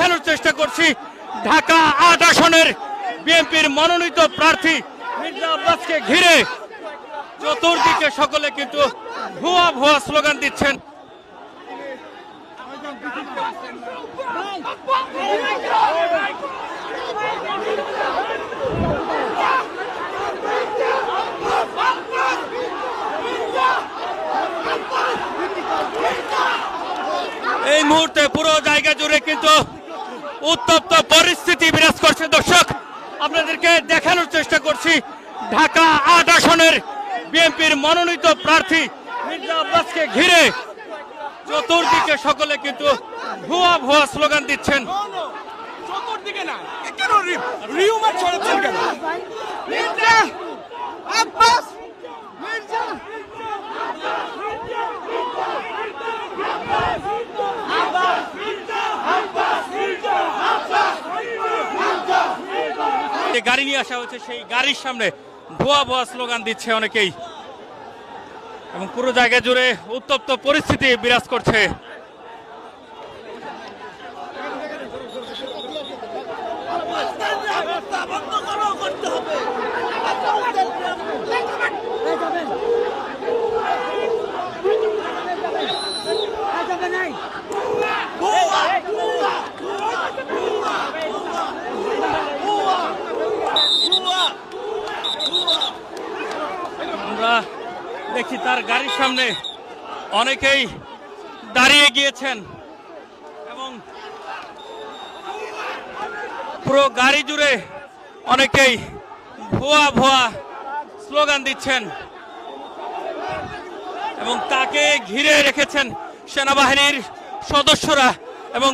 দেখানোর চেষ্টা করছি ঢাকা ৮ আসনের বিএনপির মনোনীত প্রার্থী মির্জা আব্বাসকে ঘিরে চতুর্দিকে সকলে কিন্তু ভুয়া ভুয়া স্লোগান দিচ্ছেন। এই মুহূর্তে পুরো জায়গা জুড়ে কিন্তু উত্তপ্ত পরিস্থিতি বিরাজ করছে। দর্শক, আপনাদেরকে দেখানোর চেষ্টা করছি ঢাকা ৮ আসনের বিএনপির মনোনীত প্রার্থী মির্জা আব্বাসকে ঘিরে চতুর্দিকে সকলে কিন্তু ভুয়া ভুয়া স্লোগান দিচ্ছেন। চতুর্দিকে না, কেন রিউমার ছড়াচ্ছেন কেন? মির্জা আব্বাস, মির্জা গাড়ি নিয়ে আসা হচ্ছে, সেই গাড়ির সামনে ভুয়া ভুয়া স্লোগান দিচ্ছে অনেকেই এবং পুরো জায়গা জুড়ে উত্তপ্ত পরিস্থিতি বিরাজ করছে। আমরা দেখি তার গাড়ির সামনে অনেকেই দাঁড়িয়ে গিয়েছেন এবং পুরো গাড়ি জুড়ে অনেকেই ভুয়া ভুয়া স্লোগান দিচ্ছেন এবং তাকে ঘিরে রেখেছেন সেনাবাহিনীর সদস্যরা এবং